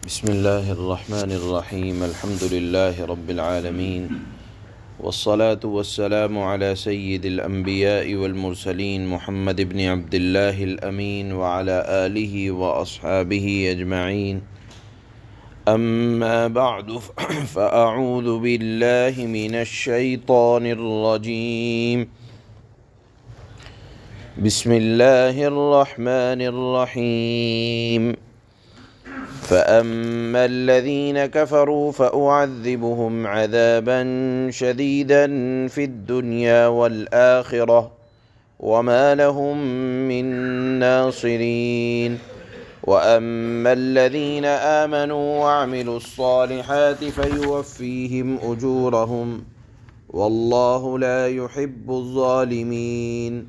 بسم اللہ الرحمن الرحیم الحمد للہ رب العالمین والصلاة والسلام على سید الانبیاء والمرسلین محمد بن عبد اللہ الامین وعلى آلہ واصحابہ اجمعین اما بعد فاعوذ باللہ من الشیطان الرجیم بسم اللہ الرحمن الرحیم فأما الذين كفروا فأعذبهم عذابا شديدا في الدنيا والآخرة وما لهم من ناصرين وأما الذين آمنوا وعملوا الصالحات فيوفيهم أجورهم والله لا يحب الظالمين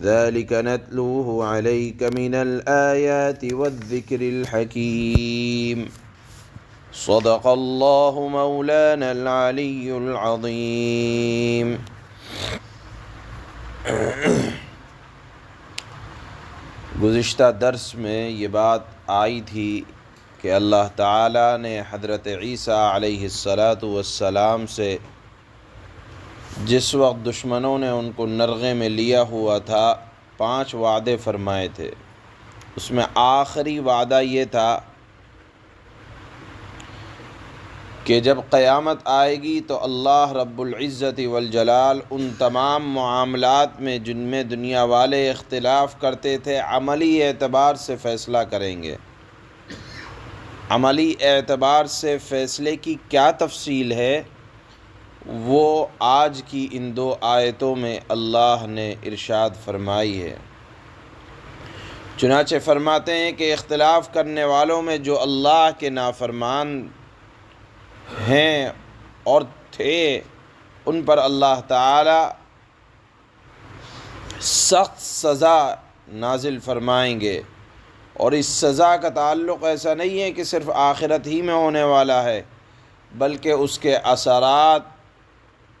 ذلك نتلوه عليك من الآيات والذكر الحكيم صدق الله مولانا العلي العظيم۔ گزشتہ درس میں یہ بات آئی تھی کہ اللہ تعالیٰ نے حضرت عیسیٰ علیہ السلام سے جس وقت دشمنوں نے ان کو نرغے میں لیا ہوا تھا 5 وعدے فرمائے تھے، اس میں آخری وعدہ یہ تھا کہ جب قیامت آئے گی تو اللہ رب العزت والجلال ان تمام معاملات میں جن میں دنیا والے اختلاف کرتے تھے عملی اعتبار سے فیصلہ کریں گے۔ عملی اعتبار سے فیصلے کی کیا تفصیل ہے وہ آج کی ان 2 آیتوں میں اللہ نے ارشاد فرمائی ہے۔ چنانچہ فرماتے ہیں کہ اختلاف کرنے والوں میں جو اللہ کے نافرمان ہیں اور تھے ان پر اللہ تعالی سخت سزا نازل فرمائیں گے، اور اس سزا کا تعلق ایسا نہیں ہے کہ صرف آخرت ہی میں ہونے والا ہے، بلکہ اس کے اثرات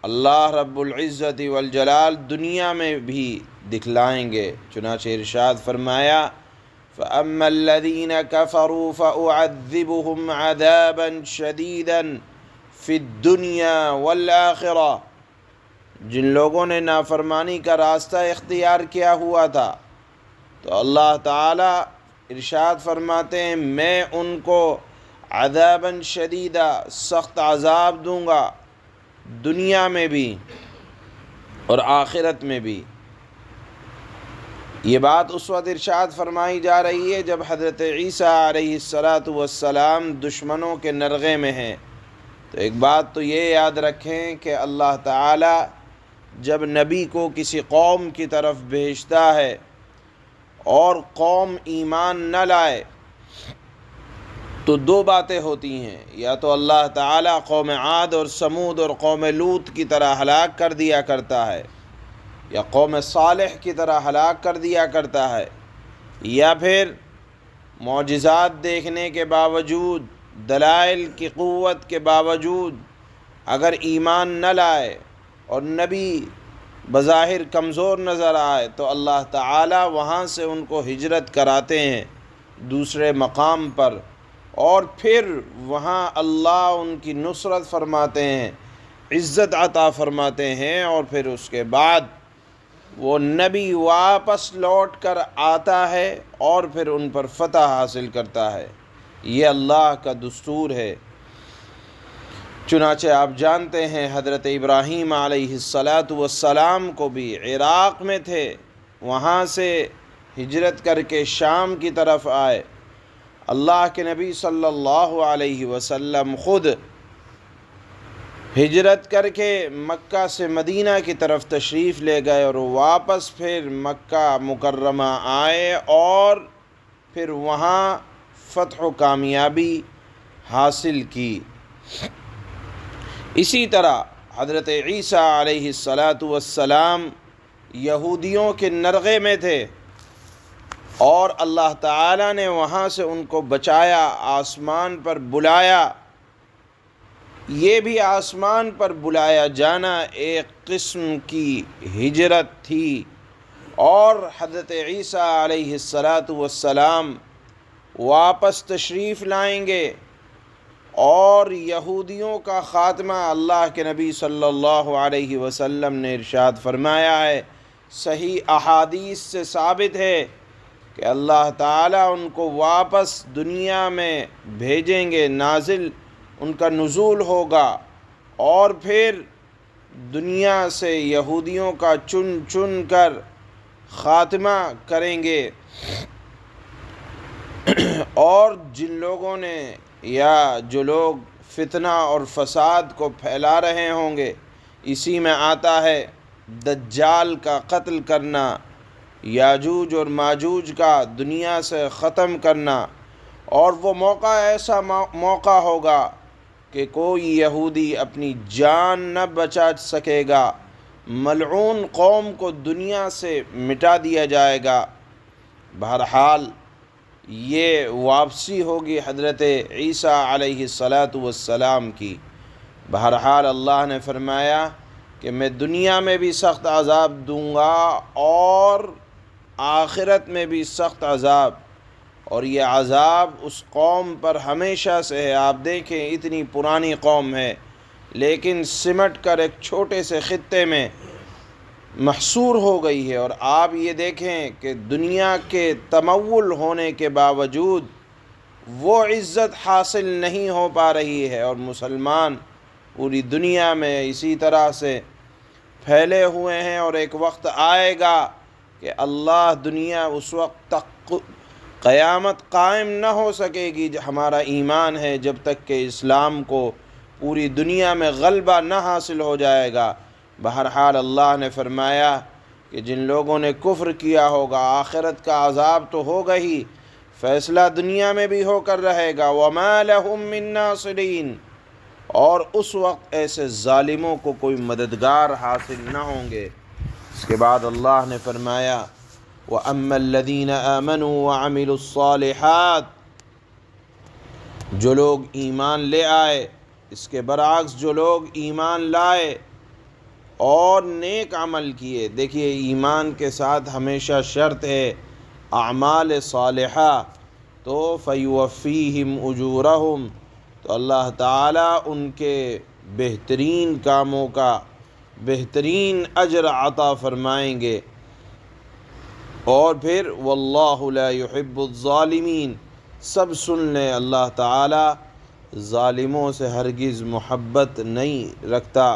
اللہ رب العزت والجلال دنیا میں بھی دکھلائیں گے۔ چنانچہ ارشاد فرمایا فَأَمَّا الَّذِينَ كَفَرُوا فَأُعَذِّبُهُمْ عَذَابًا شَدِيدًا فِي الدُّنْيَا وَالْآخِرَةِ، جن لوگوں نے نافرمانی کا راستہ اختیار کیا ہوا تھا تو اللہ تعالی ارشاد فرماتے ہیں میں ان کو عذابًا شدیدا سخت عذاب دوں گا، دنیا میں بھی اور آخرت میں بھی۔ یہ بات اس وقت ارشاد فرمائی جا رہی ہے جب حضرت عیسیٰ علیہ السلام دشمنوں کے نرغے میں ہیں۔ تو ایک بات تو یہ یاد رکھیں کہ اللہ تعالی جب نبی کو کسی قوم کی طرف بھیجتا ہے اور قوم ایمان نہ لائے تو 2 باتیں ہوتی ہیں، یا تو اللہ تعالیٰ قوم عاد اور سمود اور قوم لوط کی طرح ہلاک کر دیا کرتا ہے، یا قوم صالح کی طرح ہلاک کر دیا کرتا ہے، یا پھر معجزات دیکھنے کے باوجود، دلائل کی قوت کے باوجود اگر ایمان نہ لائے اور نبی بظاہر کمزور نظر آئے تو اللہ تعالیٰ وہاں سے ان کو ہجرت کراتے ہیں دوسرے مقام پر، اور پھر وہاں اللہ ان کی نصرت فرماتے ہیں، عزت عطا فرماتے ہیں، اور پھر اس کے بعد وہ نبی واپس لوٹ کر آتا ہے اور پھر ان پر فتح حاصل کرتا ہے۔ یہ اللہ کا دستور ہے۔ چنانچہ آپ جانتے ہیں حضرت ابراہیم علیہ السلام کو بھی عراق میں تھے، وہاں سے ہجرت کر کے شام کی طرف آئے۔ اللہ کے نبی صلی اللہ علیہ وسلم خود ہجرت کر کے مکہ سے مدینہ کی طرف تشریف لے گئے اور واپس پھر مکہ مکرمہ آئے اور پھر وہاں فتح و کامیابی حاصل کی۔ اسی طرح حضرت عیسیٰ علیہ السلام یہودیوں کے نرغے میں تھے اور اللہ تعالیٰ نے وہاں سے ان کو بچایا، آسمان پر بلایا۔ یہ بھی آسمان پر بلایا جانا ایک قسم کی ہجرت تھی، اور حضرت عیسیٰ علیہ السلام واپس تشریف لائیں گے، اور یہودیوں کا خاتمہ اللہ کے نبی صلی اللہ علیہ وسلم نے ارشاد فرمایا ہے، صحیح احادیث سے ثابت ہے کہ اللہ تعالیٰ ان کو واپس دنیا میں بھیجیں گے، نازل ان کا نزول ہوگا، اور پھر دنیا سے یہودیوں کا چن چن کر خاتمہ کریں گے۔ اور جن لوگوں نے یا جو لوگ فتنہ اور فساد کو پھیلا رہے ہوں گے، اسی میں آتا ہے دجال کا قتل کرنا، یاجوج اور ماجوج کا دنیا سے ختم کرنا، اور وہ موقع ایسا موقع ہوگا کہ کوئی یہودی اپنی جان نہ بچا سکے گا، ملعون قوم کو دنیا سے مٹا دیا جائے گا۔ بہرحال یہ واپسی ہوگی حضرت عیسیٰ علیہ السلام کی۔ بہرحال اللہ نے فرمایا کہ میں دنیا میں بھی سخت عذاب دوں گا اور آخرت میں بھی سخت عذاب، اور یہ عذاب اس قوم پر ہمیشہ سے ہے۔ آپ دیکھیں اتنی پرانی قوم ہے لیکن سمٹ کر ایک چھوٹے سے خطے میں محصور ہو گئی ہے، اور آپ یہ دیکھیں کہ دنیا کے تمول ہونے کے باوجود وہ عزت حاصل نہیں ہو پا رہی ہے، اور مسلمان پوری دنیا میں اسی طرح سے پھیلے ہوئے ہیں، اور ایک وقت آئے گا کہ اللہ دنیا اس وقت تک قیامت قائم نہ ہو سکے گی۔ ہمارا ایمان ہے جب تک کہ اسلام کو پوری دنیا میں غلبہ نہ حاصل ہو جائے گا۔ بہرحال اللہ نے فرمایا کہ جن لوگوں نے کفر کیا ہوگا آخرت کا عذاب تو ہوگا ہی، فیصلہ دنیا میں بھی ہو کر رہے گا۔ وَمَا لَهُم مِّن نَاصِرِينَ، اور اس وقت ایسے ظالموں کو کوئی مددگار حاصل نہ ہوں گے۔ اس کے بعد اللہ نے فرمایا وَأَمَّا الَّذِينَ آمَنُوا وَعَمِلُوا الصَّالِحَاتِ، جو لوگ ایمان لے آئے، اس کے برعکس جو لوگ ایمان لائے اور نیک عمل کیے۔ دیکھیے ایمان کے ساتھ ہمیشہ شرط ہے اعمال صالحہ، تو فَيُوَفِّيهِمْ أُجُورَهُمْ، تو اللہ تعالیٰ ان کے بہترین کاموں کا بہترین اجر عطا فرمائیں گے۔ اور پھر وَاللَّهُ لَا يُحِبُّ الظَّالِمِينَ، سب سن لیں اللہ تعالیٰ ظالموں سے ہرگز محبت نہیں رکھتا۔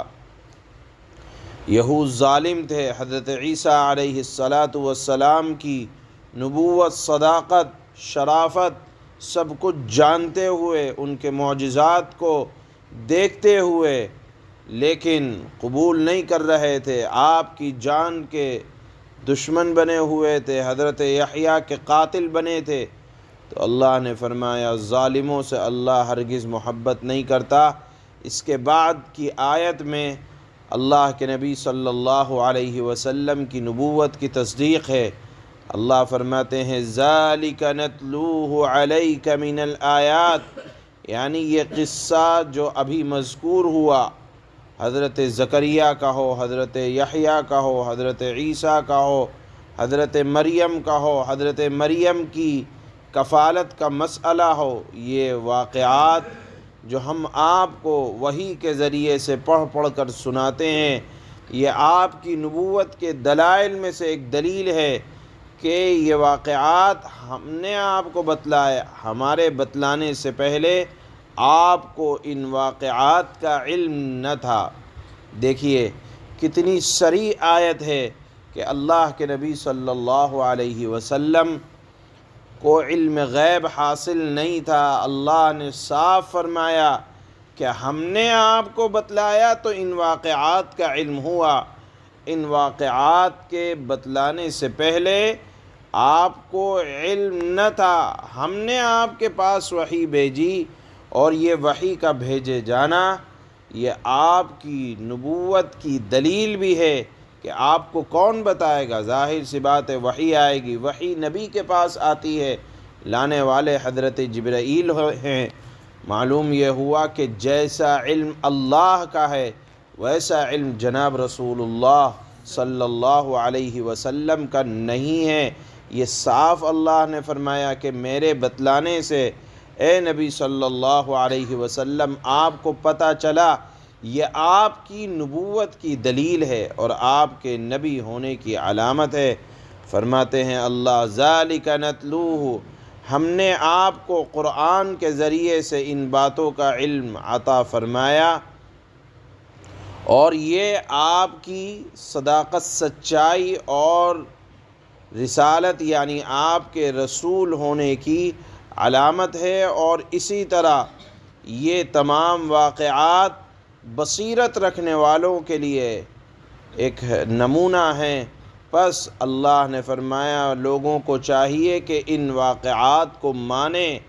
یہود ظالم تھے، حضرت عیسیٰ علیہ السلام کی نبوت، صداقت، شرافت سب کچھ جانتے ہوئے، ان کے معجزات کو دیکھتے ہوئے، لیکن قبول نہیں کر رہے تھے، آپ کی جان کے دشمن بنے ہوئے تھے، حضرت یحییٰ کے قاتل بنے تھے۔ تو اللہ نے فرمایا ظالموں سے اللہ ہرگز محبت نہیں کرتا۔ اس کے بعد کی آیت میں اللہ کے نبی صلی اللہ علیہ وسلم کی نبوت کی تصدیق ہے۔ اللہ فرماتے ہیں ذَلِكَ نَتْلُوهُ عَلَيْكَ مِنَ الْآيَاتِ، یعنی یہ قصہ جو ابھی مذکور ہوا، حضرت زکریا کا ہو، حضرت یحییٰ کا ہو، حضرت عیسیٰ کا ہو، حضرت مریم کا ہو، حضرت مریم کی کفالت کا مسئلہ ہو، یہ واقعات جو ہم آپ کو وحی کے ذریعے سے پڑھ پڑھ کر سناتے ہیں، یہ آپ کی نبوت کے دلائل میں سے ایک دلیل ہے کہ یہ واقعات ہم نے آپ کو بتلایا، ہمارے بتلانے سے پہلے آپ کو ان واقعات کا علم نہ تھا۔ دیکھیے کتنی صریح آیت ہے کہ اللہ کے نبی صلی اللہ علیہ وسلم کو علم غیب حاصل نہیں تھا۔ اللہ نے صاف فرمایا کہ ہم نے آپ کو بتلایا تو ان واقعات کا علم ہوا، ان واقعات کے بتلانے سے پہلے آپ کو علم نہ تھا۔ ہم نے آپ کے پاس وحی بھیجی، اور یہ وحی کا بھیجے جانا یہ آپ کی نبوت کی دلیل بھی ہے کہ آپ کو کون بتائے گا۔ ظاہر سی بات ہے وحی آئے گی، وحی نبی کے پاس آتی ہے، لانے والے حضرت جبرائیل ہیں۔ معلوم یہ ہوا کہ جیسا علم اللہ کا ہے ویسا علم جناب رسول اللہ صلی اللہ علیہ وسلم کا نہیں ہے، یہ صاف اللہ نے فرمایا کہ میرے بتلانے سے اے نبی صلی اللہ علیہ وسلم آپ کو پتہ چلا، یہ آپ کی نبوت کی دلیل ہے اور آپ کے نبی ہونے کی علامت ہے۔ فرماتے ہیں اللہ ذالک نتلوہ، ہم نے آپ کو قرآن کے ذریعے سے ان باتوں کا علم عطا فرمایا، اور یہ آپ کی صداقت، سچائی اور رسالت یعنی آپ کے رسول ہونے کی علامت ہے، اور اسی طرح یہ تمام واقعات بصیرت رکھنے والوں کے لیے ایک نمونہ ہیں۔ پس اللہ نے فرمایا لوگوں کو چاہیے کہ ان واقعات کو مانیں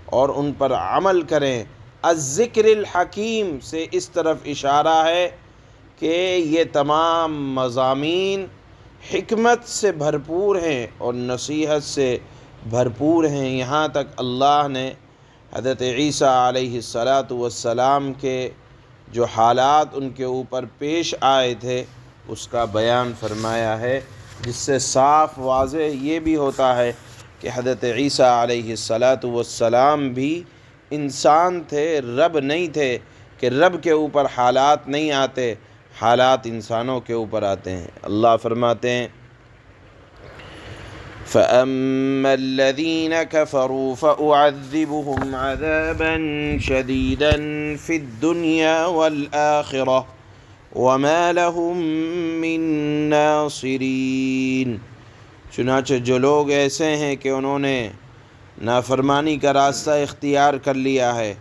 اور ان پر عمل کریں۔ الذکر الحکیم سے اس طرف اشارہ ہے کہ یہ تمام مضامین حکمت سے بھرپور ہیں اور نصیحت سے بھرپور ہیں۔ یہاں تک اللہ نے حضرت عیسیٰ علیہ السلام کے جو حالات ان کے اوپر پیش آئے تھے اس کا بیان فرمایا ہے، جس سے صاف واضح یہ بھی ہوتا ہے کہ حضرت عیسیٰ علیہ السلام بھی انسان تھے، رب نہیں تھے، کہ رب کے اوپر حالات نہیں آتے، حالات انسانوں کے اوپر آتے ہیں۔ اللہ فرماتے ہیں فَأَمَّا الَّذِينَ كَفَرُوا فَأُعَذِّبُهُمْ عَذَابًا شَدِيدًا فِي الدُّنْيَا وَالْآخِرَةِ وَمَا لَهُم مِّن نَّاصِرِينَ۔ چنانچہ جو لوگ ایسے ہیں کہ انہوں نے نافرمانی کا راستہ اختیار کر لیا ہے،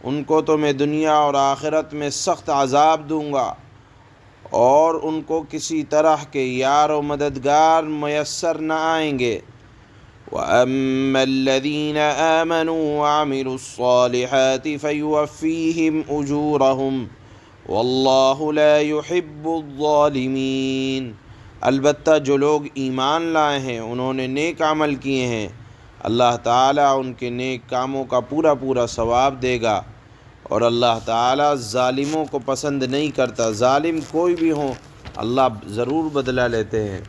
ان کو تو میں دنیا اور آخرت میں سخت عذاب دوں گا، اور ان کو کسی طرح کے یار و مددگار میسر نہ آئیں گے۔ وَأَمَّا الَّذِينَ آمَنُوا وَعَمِلُوا الصَّالِحَاتِ فَيُوَفِّيهِمْ أُجُورَهُمْ وَاللَّهُ لَا يُحِبُّ الظَّالِمِينَ۔ البتہ جو لوگ ایمان لائے ہیں، انہوں نے نیک عمل کیے ہیں، اللہ تعالیٰ ان کے نیک کاموں کا پورا پورا ثواب دے گا، اور اللہ تعالیٰ ظالموں کو پسند نہیں کرتا۔ ظالم کوئی بھی ہوں اللہ ضرور بدلہ لیتے ہیں۔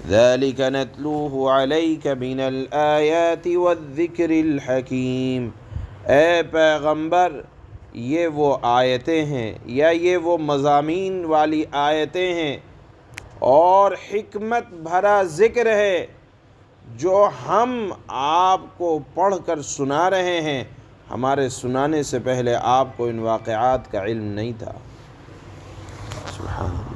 ذَلِكَ نَتْلُوهُ عَلَيْكَ مِنَ الْآيَاتِ وَالذِّكْرِ الْحَكِيمِ۔ اے پیغمبر، یہ وہ آیتیں ہیں یا یہ وہ مضامین والی آیتیں ہیں اور حکمت بھرا ذکر ہے جو ہم آپ کو پڑھ کر سنا رہے ہیں۔ ہمارے سنانے سے پہلے آپ کو ان واقعات کا علم نہیں تھا۔ سبحان اللہ۔